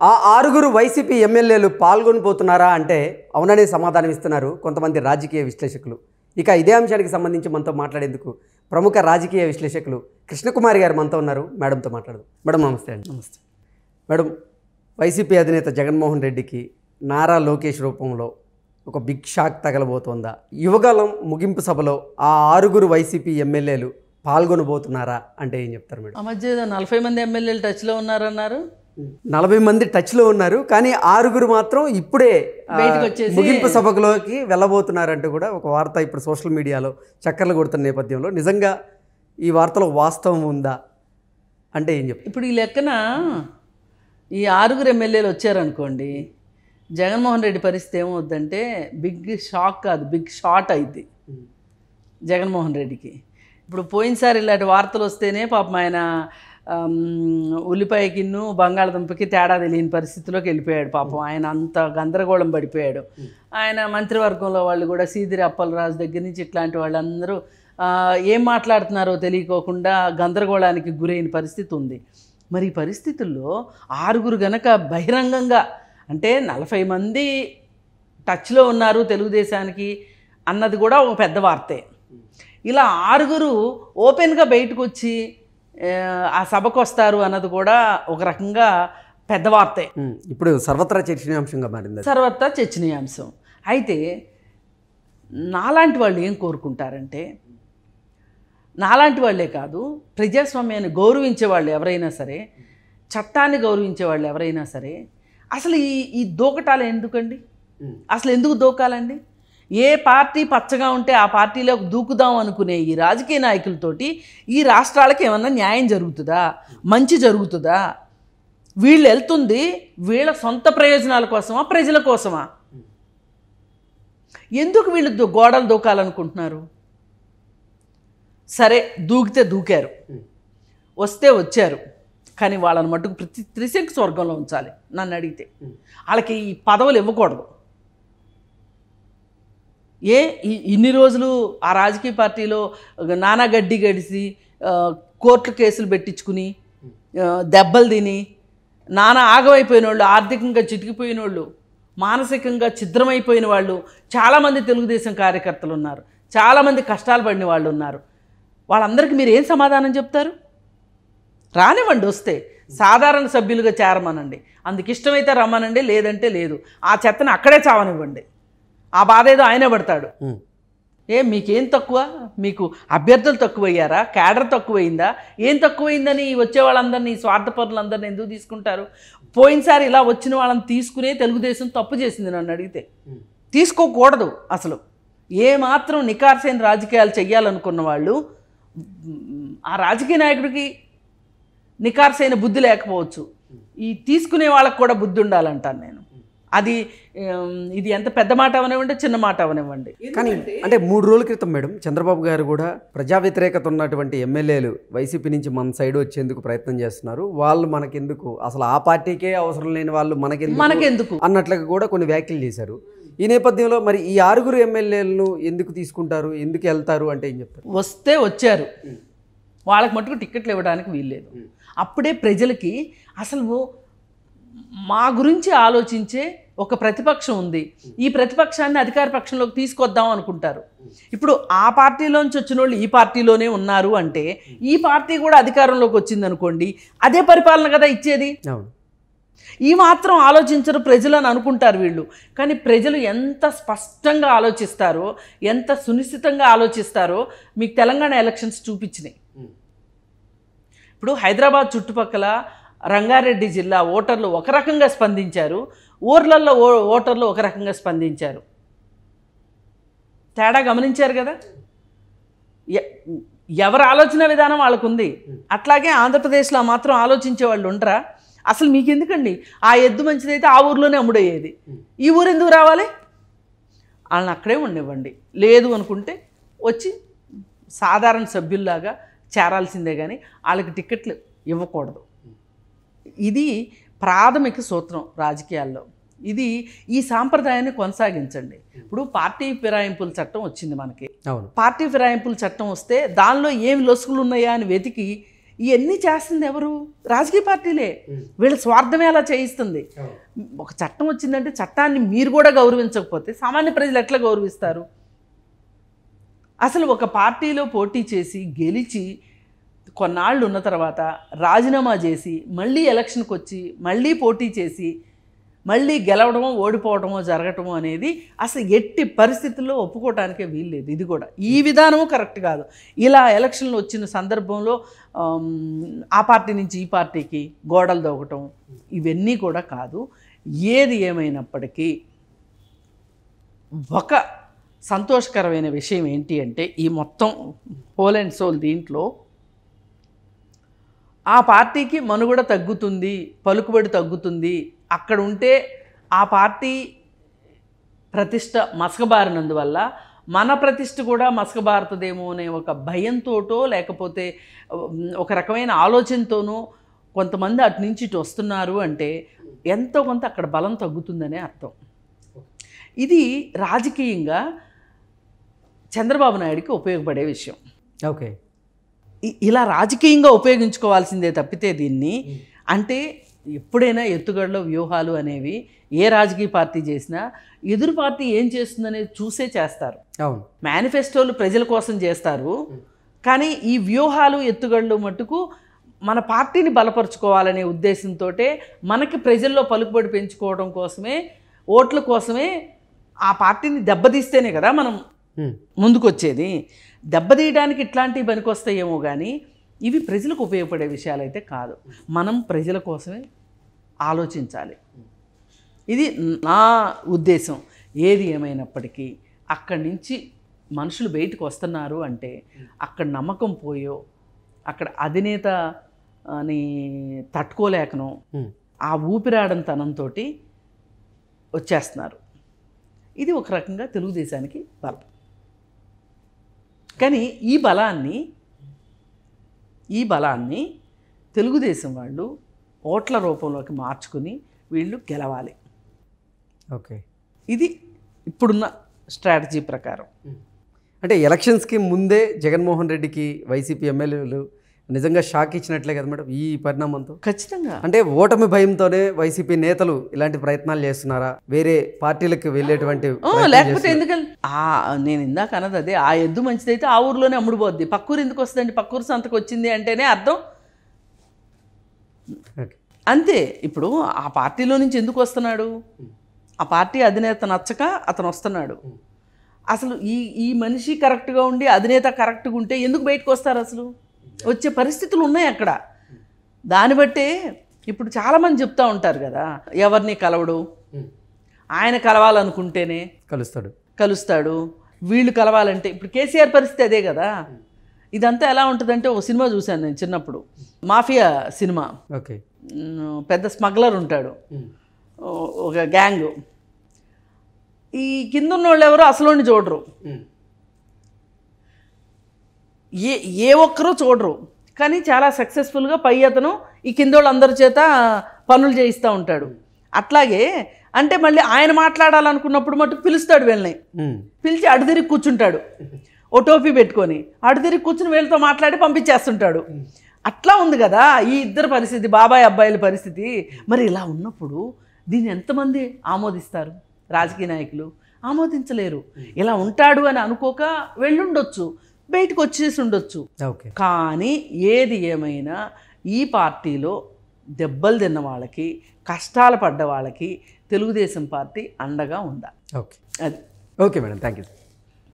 ఆ ఆరుగురు వైసీపీ ఎమ్మెల్యేలు పాల్గొనిపోతున్నారా అంటే అవుననే సమాధానం ఇస్తున్నారు కొంతమంది రాజకీయ విశ్లేషకులు. ఇక ఇదే అంశానికి సంబంధించి మనతో మాట్లాడేందుకు ప్రముఖ రాజకీయ విశ్లేషకులు కృష్ణకుమారి గారు మనతో ఉన్నారు. మేడంతో మాట్లాడదు. మేడం నమస్తే అండి. నమస్తే మేడం, వైసీపీ అధినేత జగన్మోహన్ రెడ్డికి నారా లోకేష్ రూపంలో ఒక బిగ్ షాక్ తగలబోతోందా? యువగలం ముగింపు సభలో ఆ ఆరుగురు వైసీపీ ఎమ్మెల్యేలు పాల్గొనబోతున్నారా అంటే ఏం చెప్తారు మేడం? ఆ మధ్య 40 మంది ఎమ్మెల్యేలు టచ్లో ఉన్నారన్నారు. 40 మంది టచ్లో ఉన్నారు, కానీ ఆరుగురు మాత్రం ఇప్పుడే బయటకు వచ్చేసి ముగింపు సభలోకి వెళ్ళబోతున్నారంటూ కూడా ఒక వార్త ఇప్పుడు సోషల్ మీడియాలో చక్కర్లు కొడుతున్న నేపథ్యంలో నిజంగా ఈ వార్తలో వాస్తవం ఉందా అంటే ఏం చెప్తారు? ఇప్పుడు ఈ లెక్కన ఈ ఆరుగురు ఎమ్మెల్యేలు వచ్చారనుకోండి, జగన్మోహన్ రెడ్డి పరిస్థితి ఏమవుద్దంటే బిగ్ షాక్ కాదు, బిగ్ షాట్ అయింది జగన్మోహన్ రెడ్డికి. ఇప్పుడు పోయినసారి ఇలాంటి వార్తలు వస్తేనే పాపం ఆయన ఉల్లిపాయకిన్ను బంగాళదుంపకి తేడా తెలియని పరిస్థితిలోకి వెళ్ళిపోయాడు. పాపం ఆయన అంత గందరగోళం పడిపోయాడు. ఆయన మంత్రివర్గంలో వాళ్ళు కూడా సీదిరి అప్పలరాజు దగ్గర నుంచి ఇట్లాంటి వాళ్ళందరూ ఏం మాట్లాడుతున్నారో తెలియకోకుండా గందరగోళానికి గురైన పరిస్థితి ఉంది. మరి ఈ పరిస్థితుల్లో ఆరుగురు గనక బహిరంగంగా, అంటే 40 మంది టచ్లో ఉన్నారు తెలుగుదేశానికి అన్నది కూడా ఒక పెద్ద వార్తే. ఇలా ఆరుగురు ఓపెన్గా బయటకు వచ్చి ఆ సభకు వస్తారు అన్నది కూడా ఒక రకంగా పెద్ద వార్తే. ఇప్పుడు సర్వత్రా చర్చనీయాంశంగా మారింది. సర్వత్రా చర్చనీయాంశం. అయితే నాలాంటి వాళ్ళు ఏం కోరుకుంటారంటే, నాలాంటి వాళ్ళే కాదు, ప్రజాస్వామ్యాన్ని గౌరవించే వాళ్ళు ఎవరైనా సరే, చట్టాన్ని గౌరవించే వాళ్ళు ఎవరైనా సరే, అసలు ఈ దూకటాలు ఎందుకండి? అసలు ఎందుకు దూకాలండి? ఏ పార్టీ పచ్చగా ఉంటే ఆ పార్టీలోకి దూకుదాం అనుకునే ఈ రాజకీయ నాయకులతోటి ఈ రాష్ట్రాలకు ఏమన్నా న్యాయం జరుగుతుందా? మంచి జరుగుతుందా? వీళ్ళు వెళ్తుంది వీళ్ళ సొంత ప్రయోజనాల కోసమా, ప్రజల కోసమా? ఎందుకు వీళ్ళు గోడలు దూకాలనుకుంటున్నారు? సరే, దూకితే దూకారు, వస్తే వచ్చారు, కానీ వాళ్ళని మట్టుకు త్రిశంకు స్వర్గంలో ఉంచాలి. నన్ను అడిగితే వాళ్ళకి ఈ పదవులు ఇవ్వకూడదు. ఇన్ని రోజులు ఆ రాజకీయ పార్టీలో నానా గడ్డి గడిసి కోర్టు కేసులు పెట్టించుకుని దెబ్బలు తిని నానా ఆగమైపోయిన వాళ్ళు, ఆర్థికంగా చితికిపోయిన వాళ్ళు, మానసికంగా ఛిద్రమైపోయిన వాళ్ళు చాలామంది తెలుగుదేశం కార్యకర్తలు ఉన్నారు. చాలామంది కష్టాలు పడిన వాళ్ళు ఉన్నారు. వాళ్ళందరికీ మీరు ఏం సమాధానం చెప్తారు? రానివ్వండి, వస్తే సాధారణ సభ్యులుగా చేరమనండి, అందుకు ఇష్టమైతే రమ్మనండి, లేదంటే లేదు. ఆ చెత్తను అక్కడే చావనివ్వండి. ఆ బాధ ఏదో ఆయనే పడతాడు. మీకేం తక్కువ? మీకు అభ్యర్థులు తక్కువయ్యారా? క్యాడర్ తక్కువైందా? ఏం తక్కువైందని వచ్చే వాళ్ళందరినీ, స్వార్థపరులందరినీ ఎందుకు తీసుకుంటారు? పోయినసారి ఇలా వచ్చిన వాళ్ళని తీసుకునే తెలుగుదేశం తప్పు చేసింది. నన్ను అడిగితే తీసుకోకూడదు. అసలు ఏమాత్రం నికార్సైన రాజకీయాలు చెయ్యాలనుకున్న వాళ్ళు, ఆ రాజకీయ నాయకుడికి నికార్సైన బుద్ధి లేకపోవచ్చు, ఈ తీసుకునే వాళ్ళకు కూడా బుద్ధి ఉండాలంటాను నేను. అది ఇది ఎంత పెద్ద మాట అవనివ్వండి, చిన్న మాట అవనివ్వండి. కానీ అంటే 3 రోజుల క్రితం మేడం చంద్రబాబు గారు కూడా ప్రజా వ్యతిరేకత ఉన్నటువంటి ఎమ్మెల్యేలు వైసీపీ నుంచి మన సైడ్ వచ్చేందుకు ప్రయత్నం చేస్తున్నారు, వాళ్ళు మనకెందుకు, అసలు ఆ పార్టీకే అవసరం లేని వాళ్ళు మనకెందుకు అన్నట్లుగా కూడా కొన్ని వ్యాఖ్యలు చేశారు. ఈ నేపథ్యంలో మరి ఈ 6 ఎమ్మెల్యేలను ఎందుకు తీసుకుంటారు, ఎందుకు వెళ్తారు అంటే ఏం చెప్తారు? వస్తే వచ్చారు, వాళ్ళకి మటుకు టిక్కెట్లు ఇవ్వడానికి వీల్లేదు. అప్పుడే ప్రజలకి అసలు మా గురించి ఆలోచించే ఒక ప్రతిపక్షం ఉంది, ఈ ప్రతిపక్షాన్ని అధికార పక్షంలోకి తీసుకొద్దాం అనుకుంటారు. ఇప్పుడు ఆ పార్టీలోంచి వచ్చిన వాళ్ళు ఈ పార్టీలోనే ఉన్నారు అంటే, ఈ పార్టీ కూడా అధికారంలోకి వచ్చింది అనుకోండి, అదే పరిపాలన కదా ఇచ్చేది. ఈ మాత్రం ఆలోచించరు ప్రజలు అని అనుకుంటారు వీళ్ళు. కానీ ప్రజలు ఎంత స్పష్టంగా ఆలోచిస్తారో, ఎంత సునిశ్చితంగా ఆలోచిస్తారో మీకు తెలంగాణ ఎలక్షన్స్ చూపించినాయి. ఇప్పుడు హైదరాబాద్ చుట్టుపక్కల రంగారెడ్డి జిల్లా ఓటర్లు ఒక రకంగా స్పందించారు, ఊర్లలో ఓటర్లు ఒక రకంగా స్పందించారు. తేడా గమనించారు కదా? ఎవరి ఆలోచన విధానం వాళ్ళకు ఉంది. అట్లాగే ఆంధ్రప్రదేశ్లో మాత్రం ఆలోచించే వాళ్ళు ఉండరా? అసలు మీకు ఎందుకండి? ఆ ఎద్దు మంచిదైతే ఆ ఊర్లోనే అమ్ముడయ్యేది, ఈ ఊరు ఎందుకు రావాలి? వాళ్ళని అక్కడే ఉండనివ్వండి. లేదు అనుకుంటే వచ్చి సాధారణ సభ్యుల్లాగా చేరాల్సిందే, కానీ వాళ్ళకి టికెట్లు ఇవ్వకూడదు. ఇది ప్రాథమిక సూత్రం రాజకీయాల్లో. ఇది ఈ సాంప్రదాయాన్ని కొనసాగించండి. ఇప్పుడు పార్టీ ఫిరాయింపుల చట్టం వచ్చింది మనకి. పార్టీ ఫిరాయింపుల చట్టం వస్తే దానిలో ఏమి లొసుగులు ఉన్నాయా అని వెతికి ఇవన్నీ చేస్తుంది ఎవరు? రాజకీయ పార్టీలే. వీళ్ళ స్వార్థమే అలా చేయిస్తుంది. ఒక చట్టం వచ్చిందంటే చట్టాన్ని మీరు కూడా గౌరవించకపోతే సామాన్య ప్రజలు ఎట్లా గౌరవిస్తారు? అసలు ఒక పార్టీలో పోటీ చేసి గెలిచి కొన్నాళ్ళు ఉన్న తర్వాత రాజీనామా చేసి మళ్ళీ ఎలక్షన్కి వచ్చి మళ్ళీ పోటీ చేసి మళ్ళీ గెలవడమో ఓడిపోవడమో జరగటమో అనేది అసలు ఎట్టి పరిస్థితుల్లో ఒప్పుకోవటానికే వీల్లేదు. ఇది కూడా ఈ విధానము కరెక్ట్ కాదు. ఇలా ఎలక్షన్లు వచ్చిన సందర్భంలో ఆ పార్టీ నుంచి ఈ పార్టీకి గోడలు దొక్కటం ఇవన్నీ కూడా కాదు. ఏది ఏమైనప్పటికీ ఒక సంతోషకరమైన విషయం ఏంటి అంటే ఈ మొత్తం హోల్ అండ్ సోల్ దీంట్లో ఆ పార్టీకి మనుగడ తగ్గుతుంది, పలుకుబడి తగ్గుతుంది, అక్కడ ఉంటే ఆ పార్టీ ప్రతిష్ట మసకబారినందువల్ల మన ప్రతిష్ట కూడా మసకబారుతుందేమో అనే ఒక భయంతోటో లేకపోతే ఒక రకమైన ఆలోచనతోనో కొంతమంది అటు నుంచి ఇటు వస్తున్నారు అంటే ఎంతో కొంత అక్కడ బలం తగ్గుతుందనే అర్థం. ఇది రాజకీయంగా చంద్రబాబు నాయుడికి ఉపయోగపడే విషయం. ఓకే, ఇలా రాజకీయంగా ఉపయోగించుకోవాల్సిందే తప్పితే దీన్ని అంటే ఎప్పుడైనా ఎత్తుగడలో వ్యూహాలు అనేవి ఏ రాజకీయ పార్టీ చేసినా ఎదురు పార్టీ ఏం చేస్తుందనేది చూసే చేస్తారు. మేనిఫెస్టోలు ప్రజల కోసం చేస్తారు, కానీ ఈ వ్యూహాలు ఎత్తుగడలు మట్టుకు మన పార్టీని బలపరుచుకోవాలనే ఉద్దేశంతో మనకి ప్రజల్లో పలుకుబడి పెంచుకోవడం కోసమే, ఓట్ల కోసమే ఆ పార్టీని దెబ్బతీస్తేనే కదా మనం ముందుకొచ్చేది. దెబ్బతీయడానికి ఇట్లాంటివి పనికొస్తాయేమో కానీ ఇవి ప్రజలకు ఉపయోగపడే విషయాలు అయితే కాదు. మనం ప్రజల కోసమే ఆలోచించాలి. ఇది నా ఉద్దేశం. ఏది ఏమైనప్పటికీ అక్కడి నుంచి మనుషులు బయటకు వస్తున్నారు అంటే అక్కడ నమ్మకం పోయో, అక్కడ అధినేత అని తట్టుకోలేకనో ఆ ఊపిరాడంతనంతో వచ్చేస్తున్నారు. ఇది ఒక రకంగా తెలుగుదేశానికి బలం. కానీ ఈ బలాన్ని తెలుగుదేశం వాళ్ళు ఓట్ల రూపంలోకి మార్చుకుని వీళ్ళు గెలవాలి. ఓకే, ఇది ఇప్పుడున్న స్ట్రాటజీ ప్రకారం. అంటే ఎలక్షన్స్కి ముందే జగన్మోహన్ రెడ్డికి వైసీపీ ఎమ్మెల్యేలు నిజంగా షాక్ ఇచ్చినట్లే కదా మేడం ఈ పరిణామంతో? ఖచ్చితంగా. అంటే ఓటమి భయంతోనే వైసీపీ నేతలు ఇలాంటి ప్రయత్నాలు చేస్తున్నారా? వేరే పార్టీలకు వెళ్ళేటువంటి లేకపోతే ఎందుకని నేను ఇందాక అన్నది అదే, ఆ ఎద్దు మంచిదైతే ఆ ఊర్లోనే అమ్ముడుపోద్ది, పక్కూరు ఎందుకు వస్తుందండి? పక్కూరు సంతకు వచ్చింది అంటేనే అర్థం అంతే. ఇప్పుడు ఆ పార్టీలో నుంచి ఎందుకు వస్తున్నాడు? ఆ పార్టీ అధినేత నచ్చక అతను వస్తున్నాడు. అసలు ఈ మనిషి కరెక్ట్గా ఉండి అధినేత కరెక్ట్గా ఉంటే ఎందుకు బయటకు వస్తారు? అసలు వచ్చే పరిస్థితులు ఉన్నాయి అక్కడ. దాన్ని బట్టే ఇప్పుడు చాలామంది చెప్తూ ఉంటారు కదా, ఎవరిని కలవడు, ఆయన కలవాలనుకుంటేనే కలుస్తాడు, వీళ్ళు కలవాలంటే. ఇప్పుడు కేసీఆర్ పరిస్థితి అదే కదా. ఇదంతా ఎలా ఉంటుందంటే, ఒక సినిమా చూశాను నేను చిన్నప్పుడు, మాఫియా సినిమా. ఓకే, పెద్ద స్మగ్లర్ ఉంటాడు, ఒక గ్యాంగ్. ఈ కింద ఉన్న వాళ్ళు ఎవరు అసలు చూడరు, ఏ ఒక్కరూ చూడరు, కానీ చాలా సక్సెస్ఫుల్గా పై అతను ఈ కింద వాళ్ళందరి చేత పనులు చేయిస్తూ ఉంటాడు. అట్లాగే అంటే మళ్ళీ ఆయన మాట్లాడాలనుకున్నప్పుడు మటుకు పిలుస్తాడు వీళ్ళని, పిలిచి అడుదిరిగి కూర్చుంటాడు, ఓ టోపీ పెట్టుకొని అడుదిరిగి కూర్చుని వీళ్ళతో మాట్లాడి పంపించేస్తుంటాడు. అట్లా ఉంది కదా ఈ ఇద్దరు పరిస్థితి, బాబాయ్ అబ్బాయిల పరిస్థితి. మరి ఇలా ఉన్నప్పుడు దీన్ని ఎంతమంది ఆమోదిస్తారు? రాజకీయ నాయకులు ఆమోదించలేరు. ఇలా ఉంటాడు అని అనుకోక వెళ్ళుండొచ్చు, బయటకు వచ్చేసి ఉండొచ్చు. కానీ ఏది ఏమైనా ఈ పార్టీలో దెబ్బలు తిన్న వాళ్ళకి, కష్టాలు పడ్డ వాళ్ళకి తెలుగుదేశం పార్టీ అండగా ఉందా? Okay, okay madam, thank you.